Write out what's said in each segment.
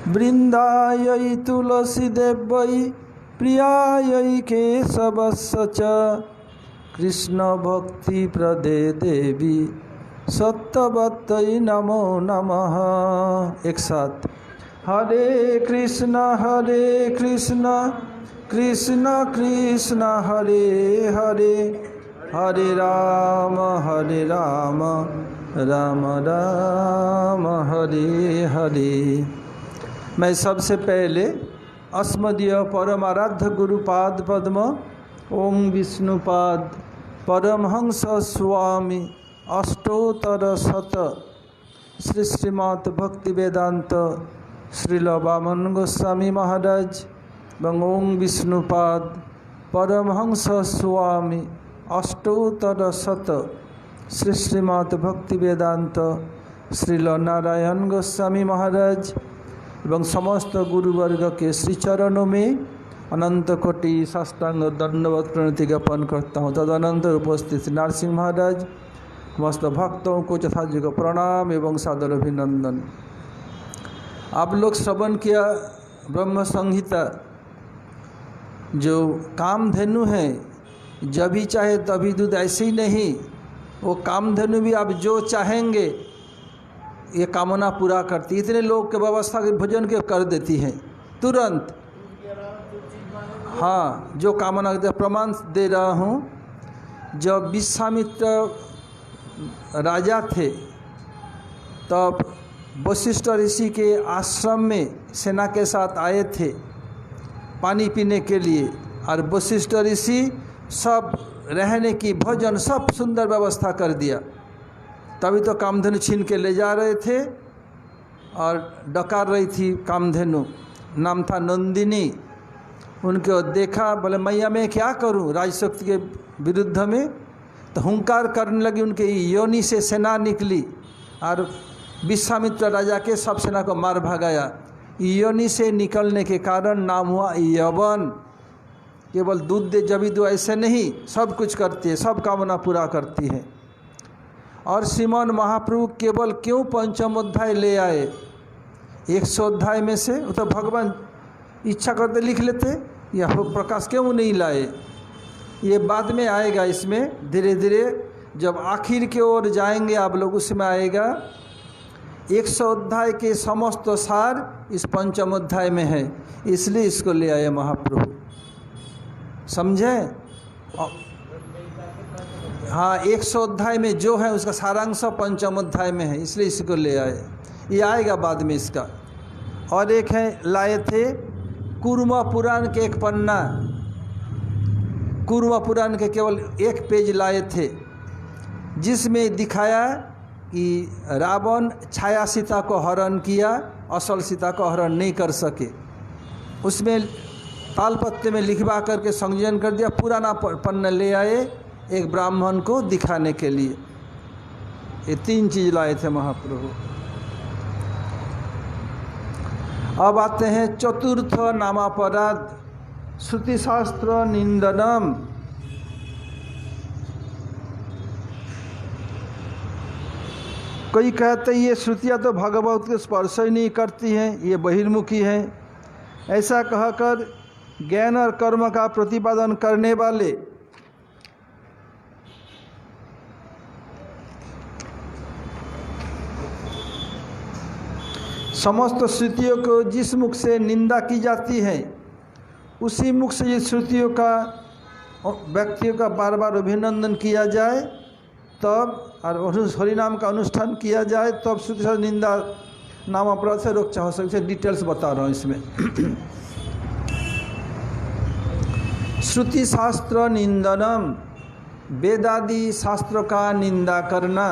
वृंदायै तुलसीदेव्यै प्रियायै केशवस्य च कृष्ण भक्ति प्रदे देवी सत्यवत्यै नमो नमः। एक साथ हरे कृष्ण कृष्ण कृष्ण हरे हरे, हरे राम राम राम हरे हरे। मैं सबसे पहले अस्मदीय परमाराध्य गुरुपाद पद्म ओम विष्णुपाद परमहंस स्वामी अष्टोत्तर शत श्री श्रीमद् भक्ति वेदांत श्रील वामन गोस्वामी महाराज एवं ओम विष्णुपाद परमहंस स्वामी अष्टोत्तर शत श्री श्रीमद् भक्ति वेदांत श्रील नारायण गोस्वामी महाराज एवं समस्त गुरुवर्ग के श्री चरणों में अनंत कोटि साष्टांग दंडवत प्रणति ज्ञापन करता हूँ। तदनंतर उपस्थित नरसिंह महाराज समस्त भक्तों को यथायोग्य प्रणाम एवं सादर अभिनंदन। आप लोग श्रवण किया ब्रह्म संहिता, जो कामधेनु है जब भी चाहे तभी दूध, ऐसे ही नहीं, वो कामधेनु भी आप जो चाहेंगे ये कामना पूरा करती। इतने लोग के व्यवस्था के भोजन के कर देती हैं तुरंत। हाँ, जो कामना करते, प्रमाण दे रहा हूँ। जब विश्वामित्र राजा थे तब वशिष्ठ ऋषि के आश्रम में सेना के साथ आए थे पानी पीने के लिए, और वशिष्ठ ऋषि सब रहने की भोजन सब सुंदर व्यवस्था कर दिया। तभी तो कामधेनु छीन के ले जा रहे थे और डकार रही थी कामधेनु, नाम था नंदिनी। उनको देखा, बोले मैया मैं क्या करूं राजशक्ति के विरुद्ध में, तो हुंकार करने लगी। उनके योनि से सेना निकली और विश्वामित्र राजा के सब सेना को मार भगाया। योनि से निकलने के कारण नाम हुआ यवन। केवल दूध दे जभी दो ऐसे नहीं, सब कुछ करती है, सब कामना पूरा करती है। और श्रीमान महाप्रभु केवल क्यों पंचम अध्याय ले आए? 100 अध्याय में से वो तो भगवान इच्छा करते लिख लेते, या प्रकाश क्यों नहीं लाए? ये बाद में आएगा, इसमें धीरे धीरे जब आखिर की ओर जाएंगे आप लोग, उसमें आएगा। 100 अध्याय के समस्त सार इस पंचम अध्याय में है, इसलिए इसको ले आए महाप्रभु, समझे? हाँ, 100 अध्याय में जो है उसका सारांश पंचम अध्याय में है, इसलिए इसको ले आए। ये आएगा बाद में इसका। और एक है लाए थे कूर्म पुराण के एक पन्ना, कूर्म पुराण के केवल एक पेज लाए थे, जिसमें दिखाया कि रावण छाया सीता को हरण किया, असल सीता को हरण नहीं कर सके। उसमें तालपत्र में लिखवा करके संयोजन कर दिया। पुराना पन्ना ले आए एक ब्राह्मण को दिखाने के लिए। ये 3 चीज लाए थे महाप्रभु। अब आते हैं चतुर्थ नामापराध, श्रुति शास्त्र निंदनम। कोई कहते ये श्रुतियाँ तो भगवत के स्पर्श ही नहीं करती हैं, ये बहिर्मुखी हैं। ऐसा कहकर ज्ञान और कर्म का प्रतिपादन करने वाले समस्त श्रुतियों को जिस मुख से निंदा की जाती है, उसी मुख से ये श्रुतियों का व्यक्तियों का बार बार अभिनंदन किया जाए तब, और हरिनाम का अनुष्ठान किया जाए तब श्रुति से निंदा नाम अपराध से रोक हो सकते। डिटेल्स बता रहा हूँ इसमें। श्रुति शास्त्र निंदनम, वेदादि शास्त्र का निंदा करना।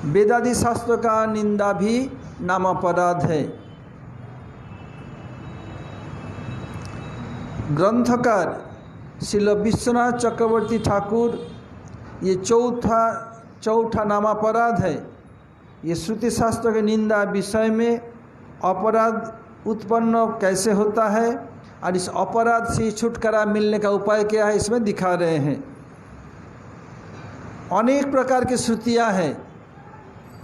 वेदादि शास्त्र का निंदा भी नाम अपराध है। ग्रंथकार श्रील विश्वनाथ चक्रवर्ती ठाकुर, ये चौथा नामापराध है। ये श्रुति शास्त्र के निंदा विषय में अपराध उत्पन्न कैसे होता है और इस अपराध से छुटकारा मिलने का उपाय क्या है, इसमें दिखा रहे हैं। अनेक प्रकार की श्रुतियाँ हैं,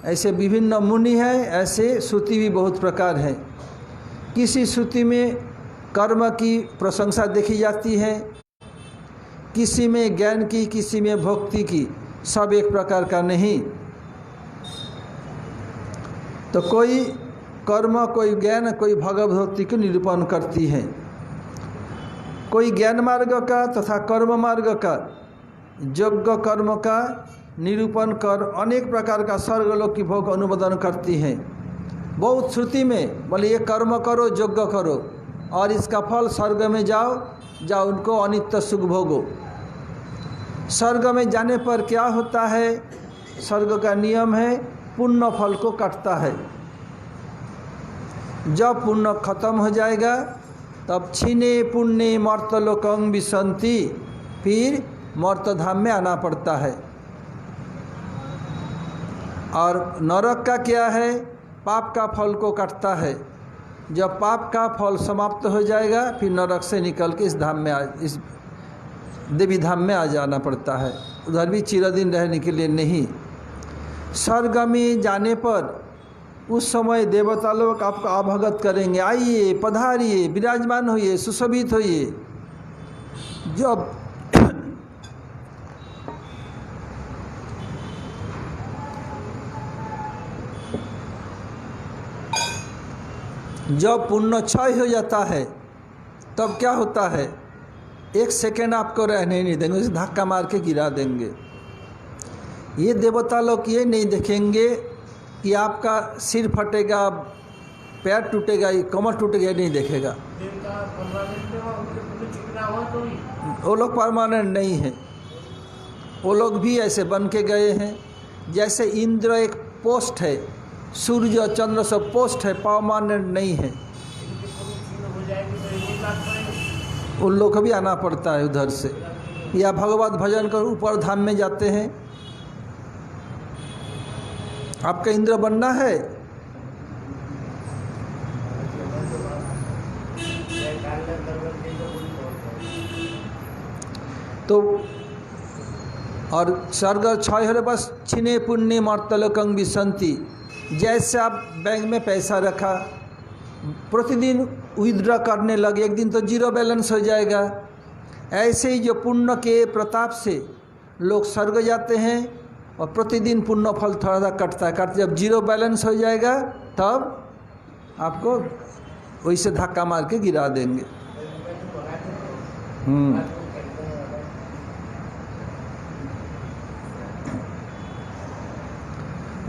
ऐसे विभिन्न मुनि हैं, ऐसे श्रुति भी बहुत प्रकार है। किसी श्रुति में कर्म की प्रशंसा देखी जाती है, किसी में ज्ञान की, किसी में भक्ति की, सब एक प्रकार का नहीं। तो कोई कर्म, कोई ज्ञान, कोई भगवत भक्ति को निरूपण करती है। कोई ज्ञान मार्ग का तथा कर्म मार्ग का, यज्ञ कर्म का निरूपण कर अनेक प्रकार का स्वर्गलोक की भोग अनुमोदन करती हैं। बहुत श्रुति में बोले ये कर्म करो, यज्ञ करो और इसका फल स्वर्ग में जाओ, उनको अनित्य सुख भोगो। स्वर्ग में जाने पर क्या होता है? स्वर्ग का नियम है पुण्य फल को काटता है। जब पुण्य खत्म हो जाएगा तब छिने पुण्य मर्तलोकं विशन्ति, फिर मर्तधाम में आना पड़ता है। और नरक का क्या है? पाप का फल को काटता है। जब पाप का फल समाप्त हो जाएगा फिर नरक से निकल के इस देवी धाम में आ जाना पड़ता है। उधर भी चिरदिन रहने के लिए नहीं। स्वर्ग में जाने पर उस समय देवता लोग आपको अवगत करेंगे, आइए, पधारिए, विराजमान होइए, सुशोभित होइए। जब पुण्य क्षय हो जाता है तब क्या होता है? एक सेकेंड आपको रहने नहीं देंगे, उसे धक्का मार के गिरा देंगे। ये देवता लोग ये नहीं देखेंगे कि आपका सिर फटेगा, पैर टूटेगा, कमर टूटेगा, नहीं देखेगा। वो लोग परमानेंट नहीं हैं। वो लोग भी ऐसे बन के गए हैं जैसे इंद्र एक पोस्ट है, सूर्य चंद्र सब पोस्ट है, परमानेंट नहीं है। उन लोग को भी आना पड़ता है उधर से, या भगवत भजन कर ऊपर धाम में जाते हैं। आपका इंद्र बनना है तो, और स्वर्ग क्षय हो बस छिने पुण्य मर्तलोकं विशन्ति। जैसे आप बैंक में पैसा रखा, प्रतिदिन विथड्रॉ करने लगे, एक दिन तो जीरो बैलेंस हो जाएगा। ऐसे ही जो पुण्य के प्रताप से लोग स्वर्ग जाते हैं और प्रतिदिन पुण्य फल थोड़ा सा कटता है, जब जीरो बैलेंस हो जाएगा तब आपको वैसे धक्का मार के गिरा देंगे।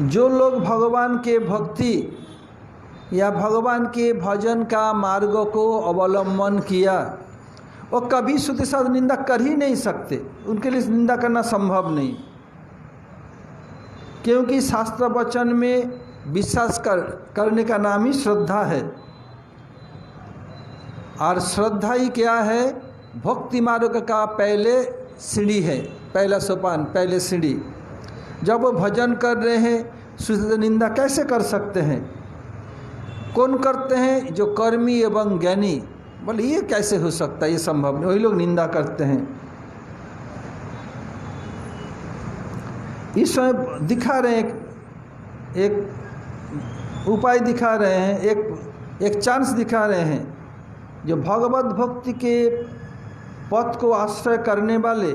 जो लोग भगवान के भक्ति या भगवान के भजन का मार्ग को अवलंबन किया, वो कभी श्रुति शास्त्र निंदा कर ही नहीं सकते। उनके लिए निंदा करना संभव नहीं, क्योंकि शास्त्र वचन में विश्वास करने का नाम ही श्रद्धा है। और श्रद्धा ही क्या है? भक्ति मार्ग का पहले सीढ़ी है, पहला सोपान, पहले सीढ़ी। जब वो भजन कर रहे हैं, श्रुति निंदा कैसे कर सकते हैं? कौन करते हैं? जो कर्मी एवं ज्ञानी। बोले ये कैसे हो सकता है, ये संभव नहीं, वही लोग निंदा करते हैं। इस समय दिखा रहे हैं, एक उपाय दिखा रहे हैं, एक चांस दिखा रहे हैं। जो भगवत भक्ति के पथ को आश्रय करने वाले,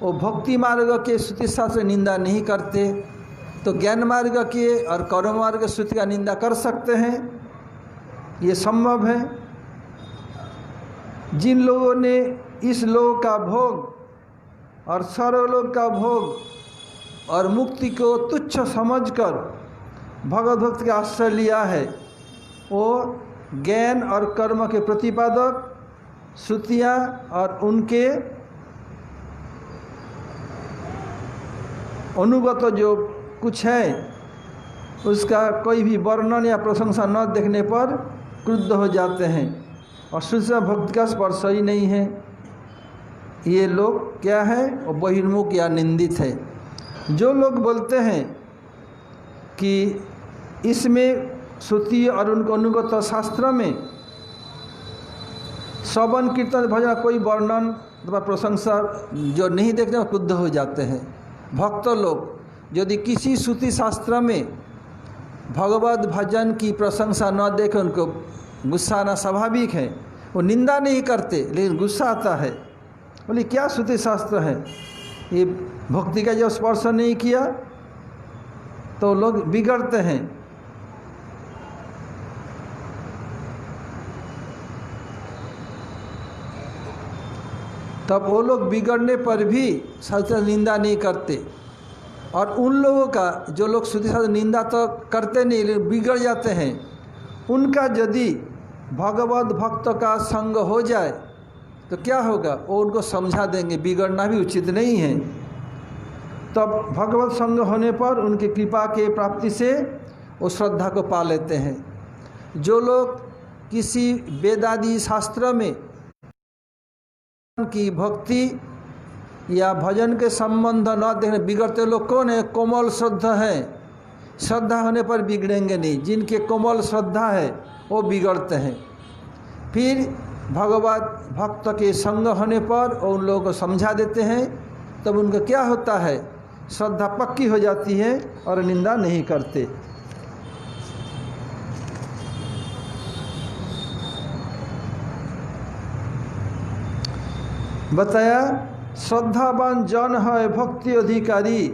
वो भक्ति मार्ग के श्रुति शास्त्र निंदा नहीं करते, तो ज्ञान मार्ग के और कर्म मार्ग श्रुति का निंदा कर सकते हैं। ये संभव है। जिन लोगों ने इस लोक का भोग और सर्वलोक का भोग और मुक्ति को तुच्छ समझकर भगवत भक्त का आश्रय लिया है, वो ज्ञान और कर्म के प्रतिपादक श्रुतियाँ और उनके अनुगत जो कुछ है उसका कोई भी वर्णन या प्रशंसा न देखने पर क्रुद्ध हो जाते हैं और श्रुति भक्ति का स्पर्श ही नहीं है। ये लोग क्या है? वो बहिर्मुख या निंदित है। जो लोग बोलते हैं कि इसमें श्रुति और उनको अनुगत शास्त्र में श्रवण कीर्तन भजन कोई वर्णन अथवा प्रशंसा जो नहीं देखते क्रुद्ध हो जाते हैं। भक्त लोग यदि किसी श्रुति शास्त्र में भगवत भजन की प्रशंसा न देखें, उनको गुस्सा आना स्वाभाविक है। वो निंदा नहीं करते लेकिन गुस्सा आता है। बोले क्या श्रुति शास्त्र है, ये भक्ति का जब स्पर्श नहीं किया तो लोग बिगड़ते हैं। तब वो लोग बिगड़ने पर भी शास्त्र निंदा नहीं करते। और उन लोगों का जो लोग श्रुति शास्त्र निंदा तो करते नहीं लेकिन बिगड़ जाते हैं, उनका यदि भगवत भक्त का संग हो जाए तो क्या होगा, वो उनको समझा देंगे बिगड़ना भी उचित नहीं है। तब भगवत संग होने पर उनकी कृपा के प्राप्ति से वो श्रद्धा को पा लेते हैं। जो लोग किसी वेदादि शास्त्र में की भक्ति या भजन के संबंध न देखने बिगड़ते लोग कौन है, कोमल श्रद्धा है। श्रद्धा होने पर बिगड़ेंगे नहीं, जिनके कोमल श्रद्धा है वो बिगड़ते हैं। फिर भगवत भक्त के संग होने पर और उन लोगों को समझा देते हैं, तब उनका क्या होता है, श्रद्धा पक्की हो जाती है और निंदा नहीं करते। बताया श्रद्धावान जन है भक्ति अधिकारी,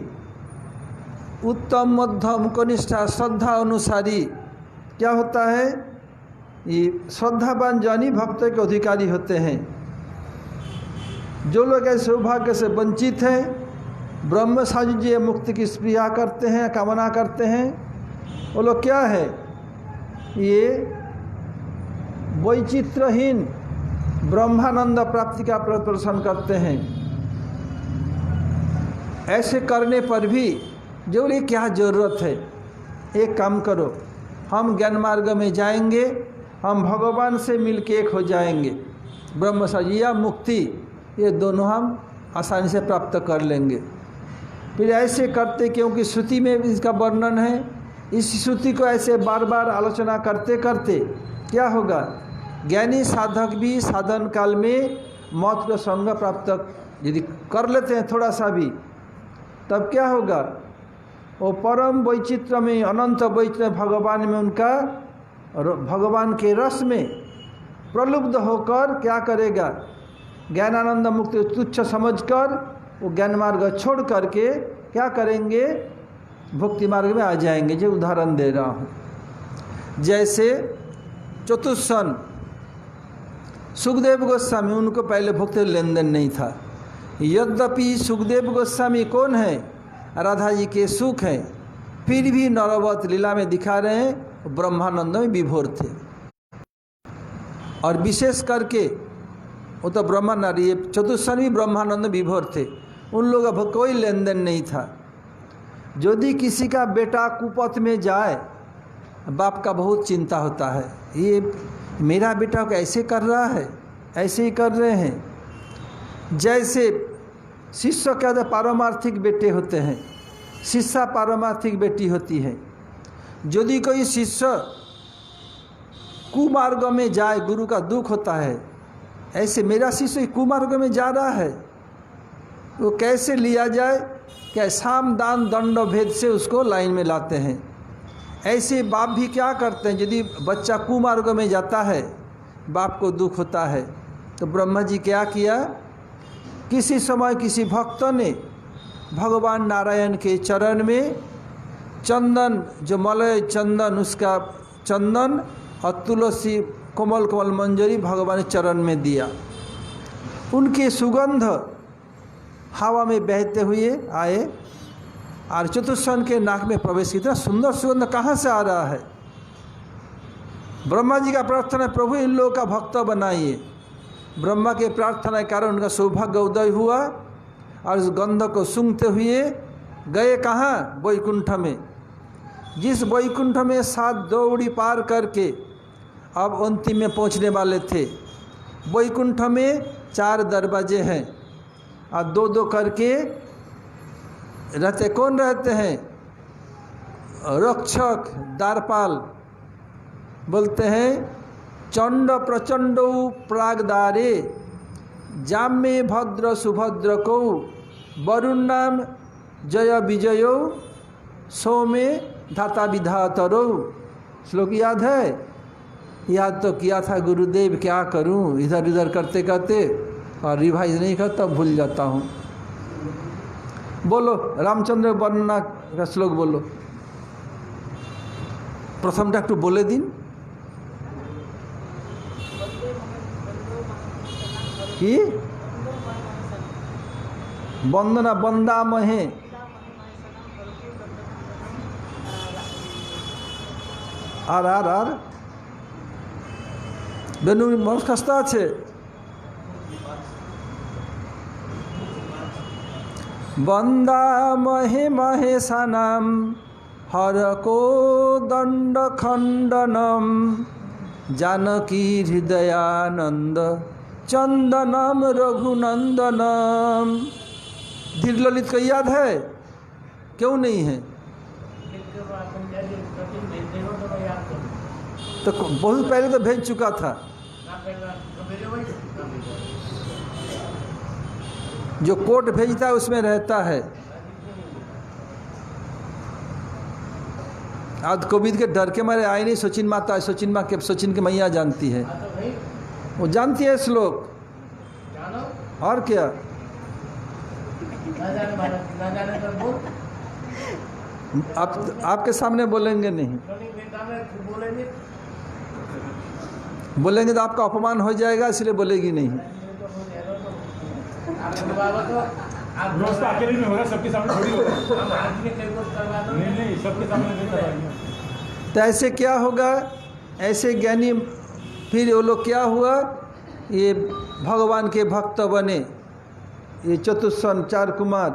उत्तम मध्यम कनिष्ठा श्रद्धा अनुसारी। क्या होता है, ये श्रद्धावान जन ही भक्त के अधिकारी होते हैं। जो लोग ऐसे सौभाग्य से वंचित हैं, ब्रह्म सायुज्य मुक्ति की स्पृहा करते हैं, कामना करते हैं, वो लोग क्या है, ये वैचित्रहीन ब्रह्मानंद प्राप्ति का प्रदर्शन करते हैं। ऐसे करने पर भी जो बोले क्या ज़रूरत है, एक काम करो, हम ज्ञान मार्ग में जाएंगे, हम भगवान से मिलके एक हो जाएंगे, ब्रह्म सायुज्य मुक्ति ये दोनों हम आसानी से प्राप्त कर लेंगे। फिर ऐसे करते, क्योंकि श्रुति में भी इसका वर्णन है, इस श्रुति को ऐसे बार बार आलोचना करते करते क्या होगा, ज्ञानी साधक भी साधन काल में मौत का संग प्राप्त यदि कर लेते हैं थोड़ा सा भी, तब क्या होगा, वो परम वैचित्र में, अनंत वैचित्र भगवान में, उनका भगवान के रस में प्रलुब्ध होकर क्या करेगा, ज्ञानानंद मुक्ति तुच्छ समझकर वो ज्ञान मार्ग छोड़ करके क्या करेंगे, भक्ति मार्ग में आ जाएंगे। जो उदाहरण दे रहा हूँ, जैसे चतुस्सन सुखदेव गोस्वामी, उनको पहले भक्ति लेन देन नहीं था। यद्यपि सुखदेव गोस्वामी कौन है, राधा जी के सुख हैं, फिर भी नरवत लीला में दिखा रहे हैं ब्रह्मानंद में विभोर थे। और विशेष करके वो तो ब्रह्मानंद, चतुस्सन भी ब्रह्मानंद विभोर थे, उन लोगों का कोई लेन देन नहीं था। यदि किसी का बेटा कुपथ में जाए, बाप का बहुत चिंता होता है, ये मेरा बेटा को ऐसे कर रहा है, ऐसे ही कर रहे हैं। जैसे शिष्य क्या पारमार्थिक बेटे होते हैं, शिष्या पारमार्थिक बेटी होती है। यदि कोई शिष्य कुमार्ग में जाए, गुरु का दुख होता है, ऐसे मेरा शिष्य कुमार्ग में जा रहा है, वो कैसे लिया जाए, क्या साम दान दंड भेद से उसको लाइन में लाते हैं। ऐसे बाप भी क्या करते हैं, यदि बच्चा कुमार्ग में जाता है, बाप को दुख होता है, तो ब्रह्मा जी क्या किया, किसी समय किसी भक्त ने भगवान नारायण के चरण में चंदन, जो मलय चंदन, उसका चंदन और तुलसी कोमल कोमल मंजरी भगवान के चरण में दिया। उनकी सुगंध हवा में बहते हुए आए और चतुस्सन के नाक में प्रवेश की। इतना सुंदर सुगंध कहाँ से आ रहा है। ब्रह्मा जी का प्रार्थना है, प्रभु इन लोगों का भक्त बनाइए। ब्रह्मा के प्रार्थना के कारण उनका सौभाग्य उदय हुआ और उस गंध को सूंघते हुए गए कहाँ, वैकुंठ में। जिस वैकुंठ में 7 दौड़ी पार करके अब अंतिम में पहुँचने वाले थे। वैकुंठ में 4 दरवाजे हैं और 2-2 करके रहते। कौन रहते हैं, रक्षक द्वारपाल बोलते हैं। चंड प्रचंड प्रागदारे जाम्ये भद्र सुभद्र को वरुण नाम जय विजयो सोमे धाता विधातरो। श्लोक याद है, याद तो किया था गुरुदेव, क्या करूं, इधर इधर करते करते और रिवाइज नहीं करता, भूल जाता हूं। बोलो रामचंद्र वर्णना का श्लोक बोलो, प्रथमটা একটু বলে দিন। কি বন্দনা বন্দামহে, আর আর আর বেনু মনস্কাস্তা আছে। বন্দামহে মহেশানাম হরকো দণ্ড খণ্ডনম जानकी हृदयानंद चंदनम रघुनंदनम। धीर ललित को याद है? क्यों नहीं है? तो बहुत पहले तो भेज चुका था। जो कोट भेजता है उसमें रहता है। आज कोविड के डर के मारे आए नहीं। सचिन माता, सचिन माँ के, सचिन की मैया जानती है, वो जानती है श्लोक, और क्या। आपके सामने बोलेंगे नहीं, बोलेंगे तो आपका अपमान हो जाएगा, इसलिए बोलेगी नहीं। रोज तो अकेले में हो रहा है, सबके सामने थोड़ी हो रहा है। नहीं सबके सामने नहीं कराएंगे। तो ऐसे क्या होगा? ऐसे ज्ञानी फिर वो लोग क्या हुआ, ये भगवान के भक्त बने, ये चतुष्सन चार कुमार।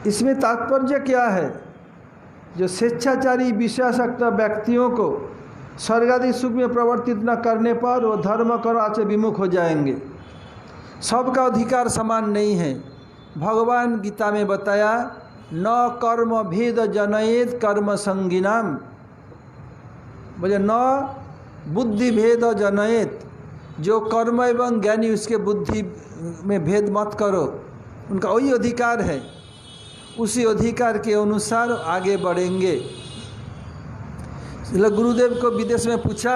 इसमें तात्पर्य क्या है? जो स्वेच्छाचारी विषयासक्त व्यक्तियों को स्वर्ग आदि सुख में प्रवर्तित न करने पर वो धर्म कर्म से विमुख हो जाएंगे। सबका अधिकार समान नहीं है। भगवान गीता में बताया, न कर्म भेद जनयेत कर्म संगिनाम, बोले न बुद्धि भेद जनयेत, जो कर्म एवं ज्ञानी उसके बुद्धि में भेद मत करो, उनका वही अधिकार है, उसी अधिकार के अनुसार आगे बढ़ेंगे। गुरुदेव को विदेश में पूछा,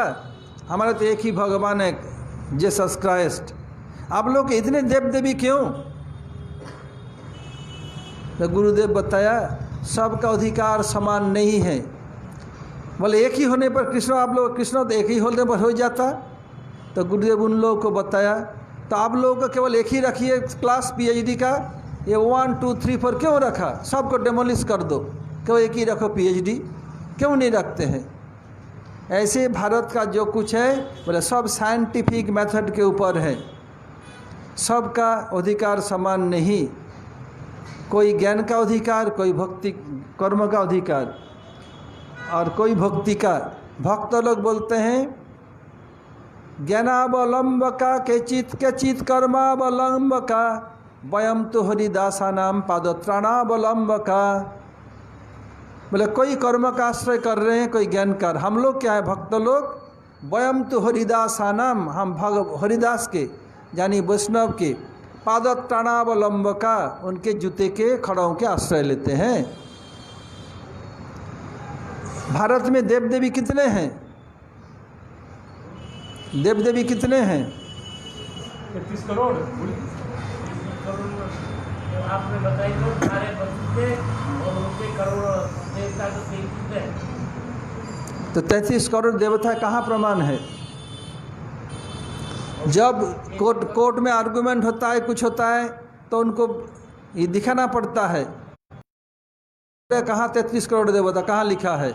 हमारा तो एक ही भगवान है जीसस क्राइस्ट, आप लोग के इतने देव देवी क्यों? तो गुरुदेव बताया, सबका अधिकार समान नहीं है। बोले एक ही होने पर कृष्ण, आप लोग कृष्ण तो एक ही होने पर हो जाता। तो गुरुदेव उन लोगों को बताया, तो आप लोगों को केवल एक ही रखिए क्लास पीएचडी का, ये 1 2 3 4 क्यों रखा? सबको डेमोलिश कर दो, केवल एक ही रखो पीएचडी, क्यों नहीं रखते हैं? ऐसे भारत का जो कुछ है, बोले सब साइंटिफिक मेथड के ऊपर है, सबका अधिकार समान नहीं। कोई ज्ञान का अधिकार, कोई भक्ति कर्म का अधिकार, और कोई भक्ति का। भक्त लोग बोलते हैं ज्ञानावलंब का के चित कर्मावलंब का, वयम तो हरिदासा नाम पादत्राणावलंब का। बोले कोई कर्म का आश्रय कर रहे हैं, कोई ज्ञान का। हम लोग क्या है भक्त लोग? वयम तो हरिदासा नाम, हम हरिदास के यानी वैष्णव के पादत्राणावलंब का, उनके जूते के खड़ों के आश्रय लेते हैं। भारत में देव देवी कितने हैं? देव देवी कितने हैं? 33 करोड़। आपने बताई तो सारे बच्चे और उनके करोड़ देवता तो 33 है। तो 33 करोड़ देवता कहाँ प्रमाण है? जब कोर्ट में आर्गुमेंट होता है, कुछ होता है, तो उनको ये दिखाना पड़ता है, कहाँ 33 करोड़ देवता कहाँ लिखा है?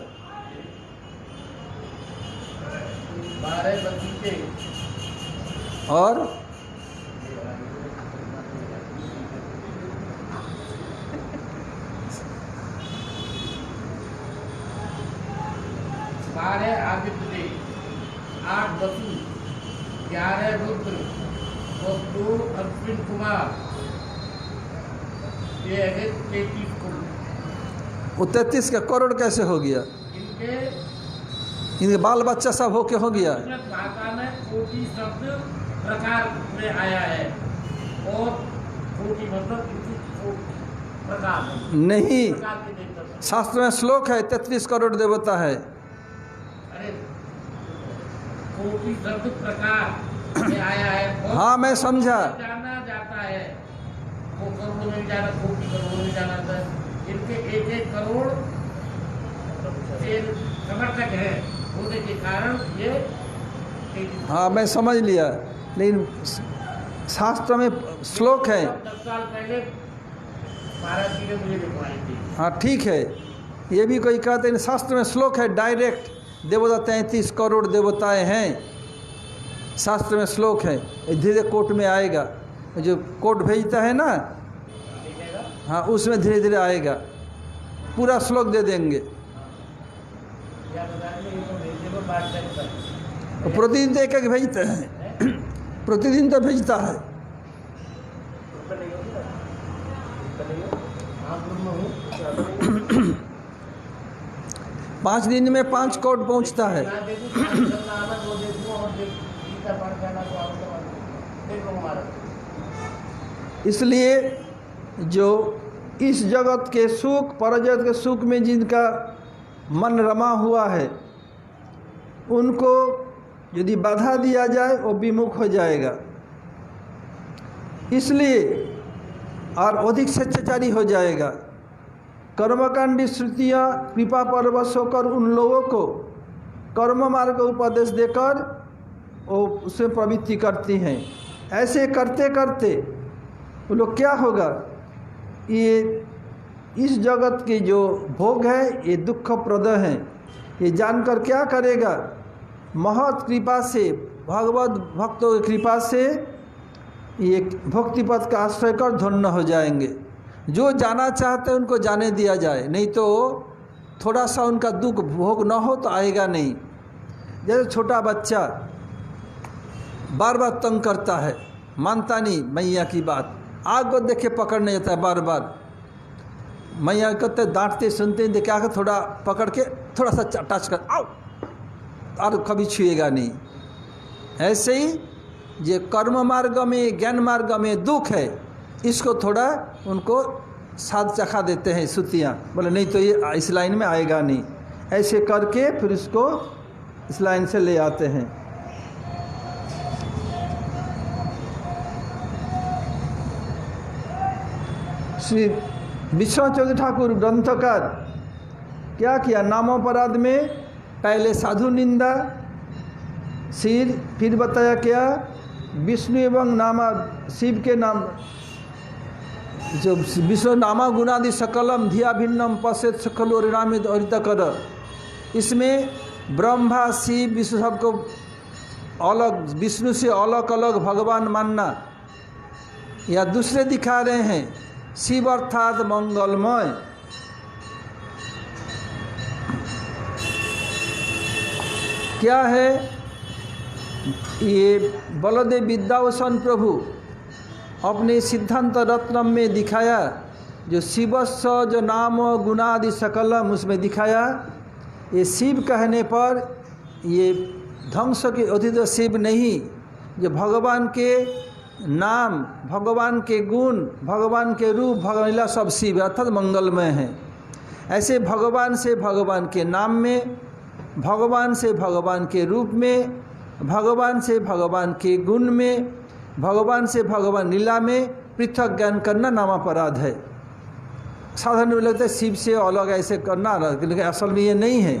12 बच्चे और आदित्य, 8 वसु, 11 रुद्र और 2 अश्विन कुमार, ये है 33 करोड़। वो 33 का करोड़ कैसे हो गया? इनके बाल बच्चा सब होके हो गया। भाषा में कोटि शब्द प्रकार में आया है, और कोटि मतलब प्रकार नहीं, प्रकार के देवता। शास्त्र में श्लोक है 33 करोड़ देवता है। अरे कोटि शब्द प्रकार में आया है। हाँ, मैं समझा। जाना जाता है, वो करोड़ में जाना, कोटि करोड़ में जाना था। इनके एक एक करोड़ समर्थक है होने के कारण ये। हाँ, मैं समझ लिया, लेकिन शास्त्र में श्लोक है। 10 साल पहले महाराज जी ने मुझे लिखवाई थी। हाँ ठीक है, ये भी कोई कहते हैं शास्त्र में श्लोक है डायरेक्ट, देवता 33 करोड़ देवताएं हैं, शास्त्र में श्लोक है। धीरे कोर्ट में आएगा, जो कोर्ट भेजता है ना, हाँ उसमें धीरे धीरे आएगा, पूरा श्लोक दे देंगे। प्रतिदिन तो एक एक भेजते हैं, प्रतिदिन तो भेजता है। 5 दिन में 5 करोड़ पहुंचता है। इसलिए जो इस जगत के सुख, परजगत के सुख में जिनका मन रमा हुआ है, उनको यदि बाधा दिया जाए वो विमुख हो जाएगा। इसलिए और अधिक स्वेच्छाचारी हो जाएगा। कर्मकांडी श्रुतियाँ कृपा परवश होकर उन लोगों को कर्म मार्ग का उपदेश देकर वो उसमें प्रवृत्ति करती हैं। ऐसे करते करते वो लोग क्या होगा, ये इस जगत के जो भोग है ये दुखप्रद हैं। ये जानकर क्या करेगा, महत कृपा से, भगवत भक्तों की कृपा से ये भक्ति पथ का आश्रय कर धन्य हो जाएंगे। जो जाना चाहते हैं उनको जाने दिया जाए, नहीं तो थोड़ा सा उनका दुख भोग न हो तो आएगा नहीं। जैसे छोटा बच्चा बार बार तंग करता है, मानता नहीं मैया की बात, आग को देखे पकड़ने जाता है बार बार। मैया कहते डांटते सुनते हैं, क्या कर थोड़ा पकड़ के थोड़ा सा टच कर आओ, और कभी छुएगा नहीं। ऐसे ही जो कर्म मार्ग में, ज्ञान मार्ग में दुख है, इसको थोड़ा उनको साध चखा देते हैं श्रुतियाँ, बोले नहीं तो ये इस लाइन में आएगा नहीं। ऐसे करके फिर इसको इस लाइन से ले आते हैं। श्री विश्वनाथ चौधरी ठाकुर ग्रंथकार क्या किया, नामोपराध में पहले साधु निंदा, फिर बताया क्या, विष्णु एवं नामा शिव के नाम, जो विष्णु नामा गुणादि सकलम धिया भिन्नम पश्यत सकलो रिणामित अरित कर, इसमें ब्रह्मा शिव विष्णु सबको अलग, विष्णु से अलग अलग भगवान मानना, या दूसरे दिखा रहे हैं शिव अर्थात मंगलमय। क्या है ये, बलदेव विद्याभूषण प्रभु अपने सिद्धांत रत्नम में दिखाया, जो शिवस्व जो नाम गुणादि सकलम, उसमें दिखाया ये शिव कहने पर ये ध्वंस के अतिथ शिव नहीं, जो भगवान के नाम, भगवान के गुण, भगवान के रूप, भगवान लीला सब शिव अर्थात मंगलमय हैं। ऐसे भगवान से भगवान के नाम में, भगवान से भगवान के रूप में, भगवान से भगवान के गुण में, भगवान से भगवान लीला में पृथक ज्ञान करना नामापराध है। साधारण में लगता है शिव से अलग ऐसे करना, लेकिन असल में ये नहीं है।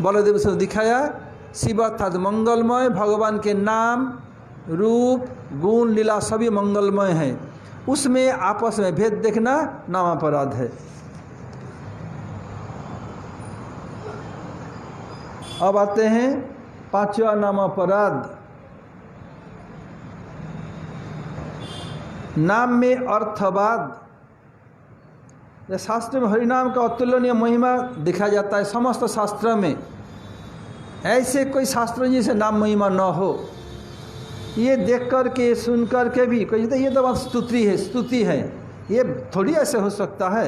बलदेव से दिखाया शिव अर्थात मंगलमय, भगवान के नाम, रूप, गुण, लीला सभी मंगलमय हैं, उसमें आपस में भेद देखना नामापराध है। अब आते हैं 5वां नामापराध, नाम में अर्थवाद। शास्त्र में हरिनाम का अतुलनीय महिमा दिखा जाता है समस्त शास्त्र में। ऐसे कोई शास्त्र जिसे नाम महिमा न हो, ये देख कर के सुन कर के भी कोई ये तो बात स्तुति है, ये थोड़ी ऐसे हो सकता है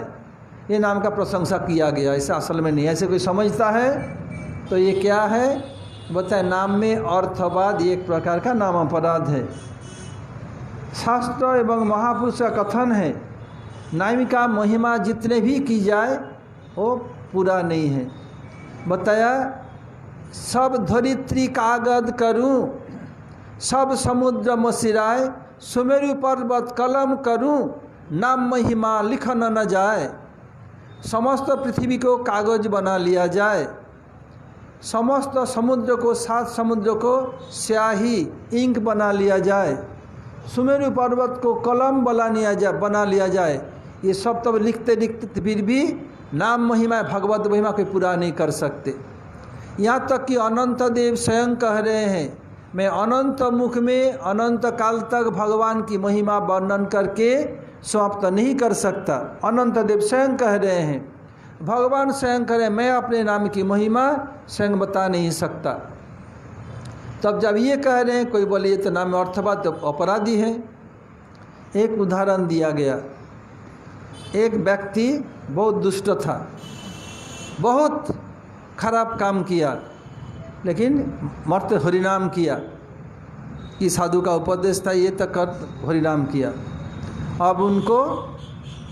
ये नाम का प्रशंसा किया गया, ऐसा असल में नहीं। ऐसे कोई समझता है तो ये क्या है बताए, नाम में अर्थवाद एक प्रकार का नाम अपराध है। शास्त्र एवं महापुरुष का कथन है नाम का महिमा जितने भी की जाए वो पूरा नहीं है। बताया सब धरित्री कागज करूं, सब समुद्र मसिराए, सुमेरु पर्वत कलम करूं, नाम महिमा लिखन न जाए। समस्त पृथ्वी को कागज बना लिया जाए, समस्त समुद्र को, 7 समुद्र को स्याही इंक बना लिया जाए, सुमेरु पर्वत को कलम बना लिया जाए। ये सब तब लिखते लिखते फिर भी नाम महिमा भगवत महिमा कोई पूरा नहीं कर सकते। यहाँ तक कि अनंत देव स्वयं कह रहे हैं, मैं अनंत मुख में अनंत काल तक भगवान की महिमा वर्णन करके समाप्त नहीं कर सकता। अनंत देव स्वयं कह रहे हैं, भगवान स्वयं कह रहे हैं, मैं अपने नाम की महिमा स्वयं बता नहीं सकता। तब जब ये कह रहे हैं, कोई बोले ये तो नाम अर्थवाद तो अपराधी है। एक उदाहरण दिया गया, एक व्यक्ति बहुत दुष्ट था, बहुत खराब काम किया, लेकिन मरते हरिनाम किया कि साधु का उपदेश था ये तक कर हरिनाम किया। अब उनको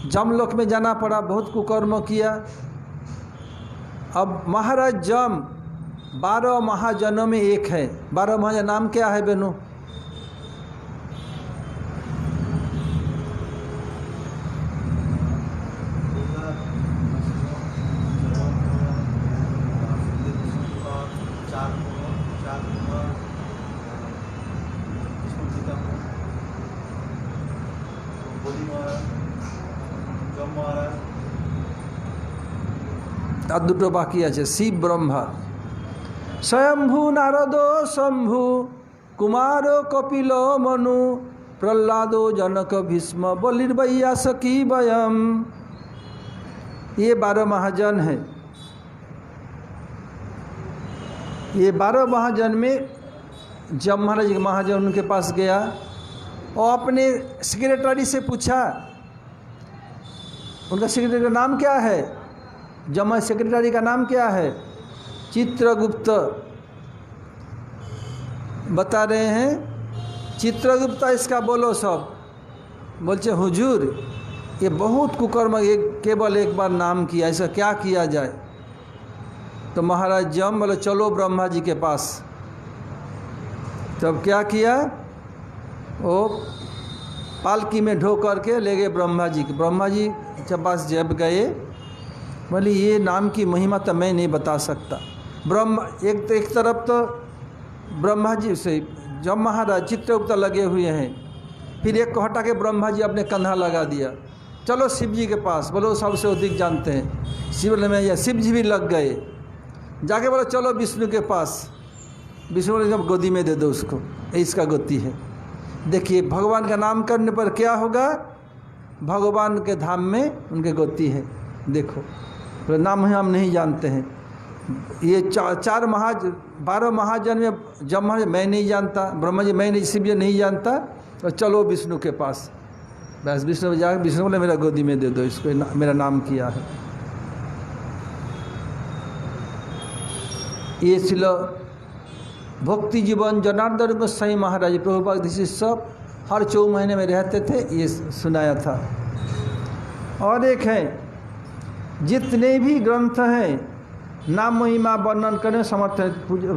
जमलोक में जाना पड़ा, बहुत कुकर्म किया। अब महाराज जम 12 महाजनों में एक है। 12 महाजन नाम क्या है बेनू? আর দুটো বাকি আছে, শিব ব্রহ্মা। স্বয়ম্ভু নারদ শম্ভু কুমার কপিল মনু प्रहलाद जनक भीष्म बलिर्वैया सखी वयम। ये 12 महाजन हैं। ये 12 महाजन में जब महाजन उनके पास गया और अपने सेक्रेटरी से पूछा, उनका सेक्रेटरी का नाम क्या है? जब सेक्रेटरी का नाम क्या है? चित्रगुप्त। बता रहे हैं चित्रगुप्त, इसका बोलो सब। बोलते हुजूर ये बहुत कुकर्म, ये केवल एक बार नाम किया, ऐसा क्या किया जाए? तो महाराज जम बोले चलो ब्रह्मा जी के पास। तब क्या किया, वो पालकी में ढो करके ले गए ब्रह्मा जी के। ब्रह्मा जी के पास जब गए, बोले ये नाम की महिमा तो मैं नहीं बता सकता। ब्रह्मा एक तरफ तो ब्रह्मा जी से जब महाराज चित्रगुप्त लगे हुए हैं, फिर एक को हटा के ब्रह्मा जी अपने कंधा लगा दिया, चलो शिव जी के पास। बोलो सबसे अधिक जानते हैं। शिव में या शिव जी भी लग गए। जाके बोलो चलो विष्णु के पास। विष्णु ने जब गोदी में दे दो उसको, इसका गति है। देखिए भगवान का नाम करने पर क्या होगा, भगवान के धाम में उनके गति है। देखो तो नाम हम नहीं जानते हैं। ये 12 महाजन में जब मैं नहीं जानता, ब्रह्मा जी मैं नहीं, शिव जी नहीं जानता, तो चलो विष्णु के पास। बस विष्णु जाकर विष्णु बोले मेरा गोदी में दे दो इसको, मेरा नाम किया है। ये शिल भक्ति जीवन जनार्दन गोसाई महाराज प्रभुपाद सब हर 4 महीने में रहते थे, ये सुनाया था। और एक है, जितने भी ग्रंथ हैं नाम महिमा वर्णन करने समर्थ है।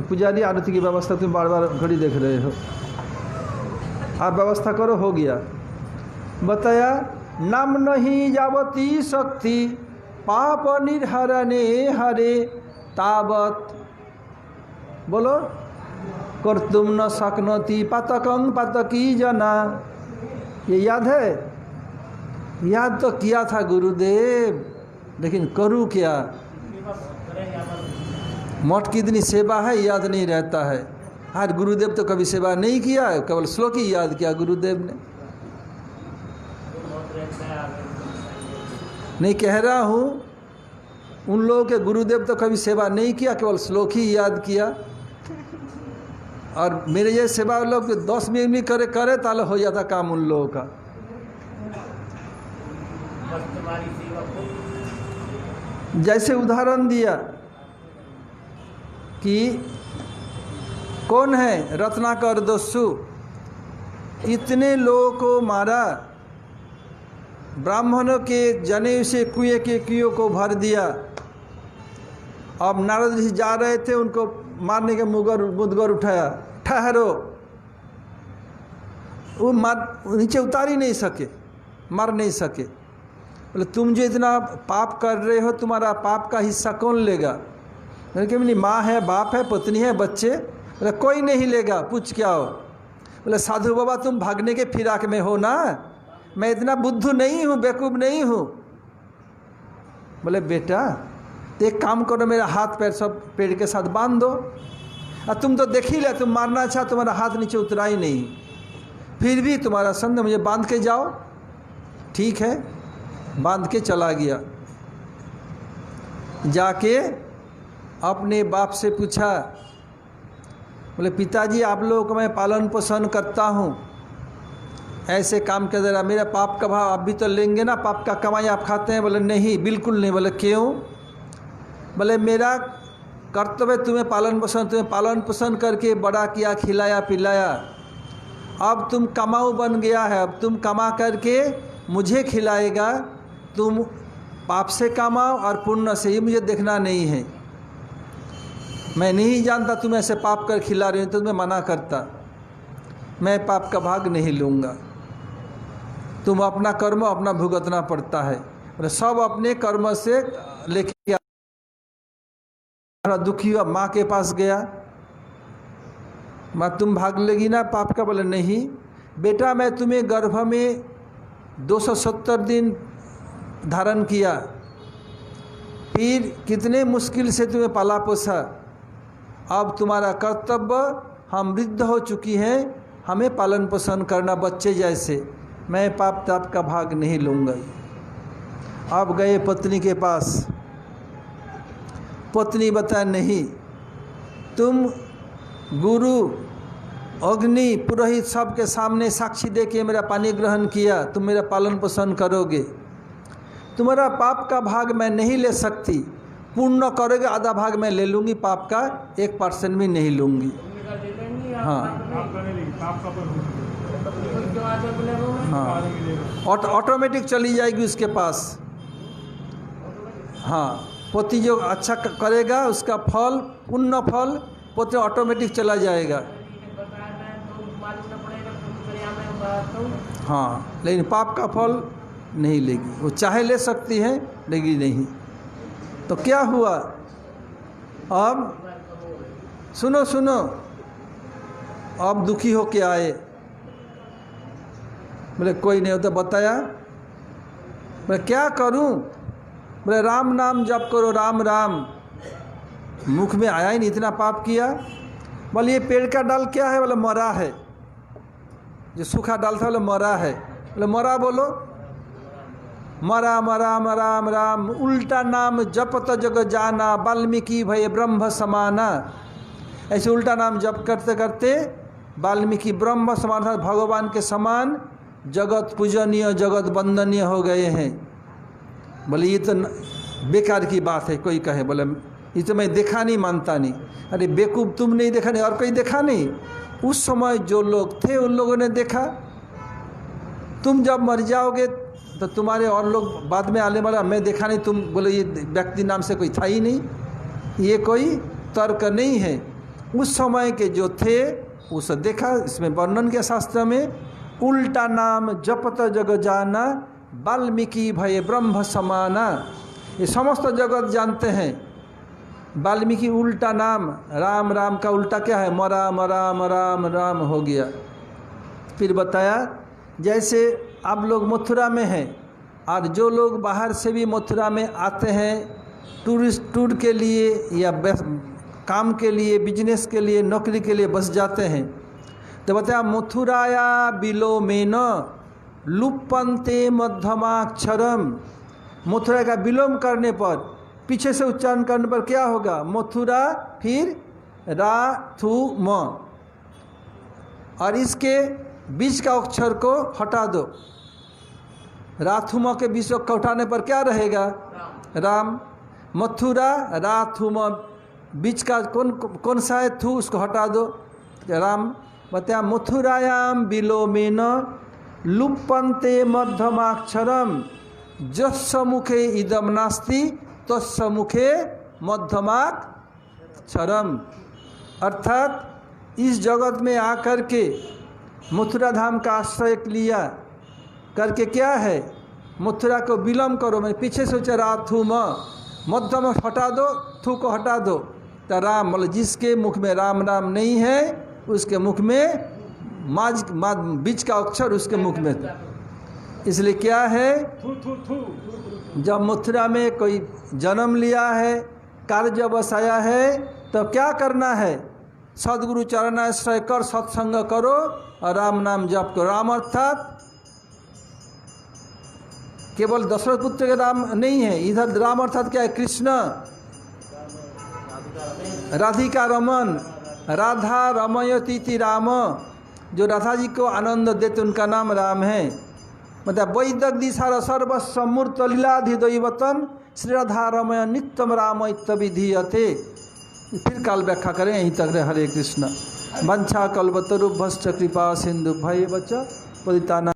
पुजारी आरती की व्यवस्था तुम बार बार घड़ी देख रहे हो, आप व्यवस्था करो, हो गया। बताया नाम नहीं जावती शक्ति पाप निर्हरणे हरे तावत। बोलो कर तुम न सकनोती पातकं पातकी जना। ये याद है? याद तो किया था गुरुदेव, लेकिन करूँ क्या? मठ की इतनी सेवा है, याद नहीं रहता है। आज गुरुदेव तो कभी सेवा नहीं किया, केवल श्लोक ही याद किया गुरुदेव ने। नहीं कह रहा हूँ उन लोगों के गुरुदेव तो कभी सेवा नहीं किया, केवल श्लोक ही याद किया। और मेरे ये सेवा लोग 10 मिनट भी करे ताले हो जाता काम उन लोगों का। जैसे उदाहरण दिया कि कौन है रत्नाकर दस्यु, इतने लोगों को मारा, ब्राह्मणों के जनेऊ से कुएं के कुओं को भर दिया। अब नारद ऋषि जा रहे थे, उनको मारने के मुदगर उठाया, ठहरो। वो नीचे उतार ही नहीं सके, मार नहीं सके। बोले तुम जो इतना पाप कर रहे हो, तुम्हारा पाप का हिस्सा कौन लेगा? मैंने कहा मेरी माँ है, बाप है, पत्नी है, बच्चे। बोले कोई नहीं लेगा, पूछ क्या हो? बोले साधु बाबा तुम भागने के फिराक में हो ना, मैं इतना बुद्धू नहीं हूँ, बेवकूफ़ नहीं हूँ। बोले बेटा तो एक काम करो, मेरा हाथ पैर सब पेड़ के साथ बांध दो। और तुम तो देख ही ले, तुम मारना चाह, तुम्हारा हाथ नीचे उतरा ही नहीं, फिर भी तुम्हारा संग मुझे बांध के जाओ। ठीक है, बांध के चला गया। जाके अपने बाप से पूछा, बोले पिताजी आप लोगों को मैं पालन पोषण करता हूँ, ऐसे काम के द्वारा मेरा पाप का भाव आप भी तो लेंगे ना, पाप का कमाई आप खाते हैं? बोले नहीं, बिल्कुल नहीं। बोले क्यों? बोले मेरा कर्तव्य तुम्हें पालन पोषण करके बड़ा किया, खिलाया पिलाया। अब तुम कमाऊ बन गया है, अब तुम कमा करके मुझे खिलाएगा। तुम पाप से कमाओ और पुण्य से, ये मुझे देखना नहीं है। मैं नहीं जानता तुम ऐसे पाप कर खिला रहे हो, तो तुम्हें मना करता, मैं पाप का भाग नहीं लूँगा। तुम अपना कर्म अपना भुगतना पड़ता है। सब अपने कर्म से लेके दुखी हुआ, माँ के पास गया, माँ तुम भाग लेगी ना पाप का? बोले नहीं बेटा, मैं तुम्हें गर्भ में 270 दिन धारण किया, फिर कितने मुश्किल से तुम्हें पाला पोसा। अब तुम्हारा कर्तव्य, हम वृद्ध हो चुकी हैं, हमें पालन पोषण करना बच्चे जैसे, मैं पाप ताप का भाग नहीं लूँगा। अब गए पत्नी के पास, पत्नी बताया नहीं, तुम गुरु अग्नि पुरोहित सबके सामने साक्षी दे के मेरा पानी ग्रहण किया, तुम मेरा पालन पोषण करोगे। तुम्हारा पाप का भाग मैं नहीं ले सकती, पूर्ण करोगे आधा भाग मैं ले लूँगी, पाप का 1% भी नहीं लूँगी। हाँ हाँ, ऑटोमेटिक चली जाएगी उसके पास। हाँ, पति जो अच्छा करेगा उसका फल, पुण्य फल पति ऑटोमेटिक चला जाएगा। हाँ, लेकिन पाप का फल नहीं लेगी, वो चाहे ले सकती है लेगी नहीं। तो क्या हुआ? अब सुनो सुनो, अब दुखी हो के आए। बोले कोई नहीं होता, बताया। बोले क्या करूं? बोले राम नाम जप करो, राम राम। मुख में आया ही नहीं, इतना पाप किया। बोले ये पेड़ का डाल क्या है? बोले मरा है, जो सूखा डाल था बोले मरा है। बोले मरा बोलो, मरा मरा राम राम, उल्टा नाम जपत जग जाना, वाल्मीकि भय ब्रह्म समाना। ऐसे उल्टा नाम जप करते करते वाल्मीकि ब्रह्म समान, भगवान के समान जगत पूजनीय जगत वंदनीय हो गए हैं। बोले ये तो बेकार की बात है। कोई कहे बोले ये तो मैं देखा नहीं, मानता नहीं। अरे बेवकूफ़, तुम नहीं देखा नहीं और कोई देखा नहीं? उस समय जो लोग थे उन लोगों ने देखा। तुम जब मर जाओगे तो तुम्हारे और लोग बाद में आने वाला, मैं देखा नहीं, तुम बोले ये व्यक्ति नाम से कोई था ही नहीं। ये कोई तर्क नहीं है। उस समय के जो थे उसे देखा। इसमें वर्णन किया शास्त्र में, उल्टा नाम जपत जग जाना, वाल्मीकि भय ब्रह्म समाना। ये समस्त जगत जानते हैं। वाल्मीकि उल्टा नाम, राम राम का उल्टा क्या है? मरा मरा राम राम हो गया। फिर बताया जैसे आप लोग मथुरा में हैं और जो लोग बाहर से भी मथुरा में आते हैं टूरिस्ट टूर के लिए या काम के लिए, बिजनेस के लिए, नौकरी के लिए बस जाते हैं, तो बताया मथुराया विलोमेन लुप्पन्ते मध्यमाक्षरम। मथुरा का विलोम करने पर, पीछे से उच्चारण करने पर क्या होगा? मथुरा फिर रा थू म, और इसके बीच का अक्षर को हटा दो। राथुम के बीच को उठाने पर क्या रहेगा? राम। मथुरा राथुम, बीच का कौन सा है? थू, उसको हटा दो, राम। बताया मथुरायाम विलोमेन लुप्पन्ते मध्यमाक्षरम जस्य मुखे इदम नास्ति तस्य मुखे मध्यमाक्षरम। अर्थात इस जगत में आकर के मथुरा धाम का आश्रय लिया करके क्या है, मथुरा को विलम्ब करो, मैं पीछे से चरा थू मध्यम हटा दो, थू को हटा दो, तो राम मतलब जिसके मुख में राम राम नहीं है उसके मुख में बीच का अक्षर उसके मुख में था। इसलिए क्या है, जब मथुरा में कोई जन्म लिया है, कार्य बसाया है, तो क्या करना है, सदगुरु चरणाश्रय कर, सत्संग करो और राम नाम जप करो। राम अर्थात केवल दशरथ पुत्र के राम नहीं है, इधर राम अर्थात क्या है, कृष्ण, राधिका रमन, राधा रमयती राम, जो राधा जी को आनंद देते उनका नाम राम है। मतलब वैदक दिशा सर्वस्व मूर्त लीलाधिदैवतन श्री राधा रमय नित्यम राम इत्तविधीयते। फिर काल व्याख्या करें, यहीं तक रहे। हरे कृष्ण। वंशा कल्पतरुभ्यश्च कृपा सिंधु भैव च पतितानां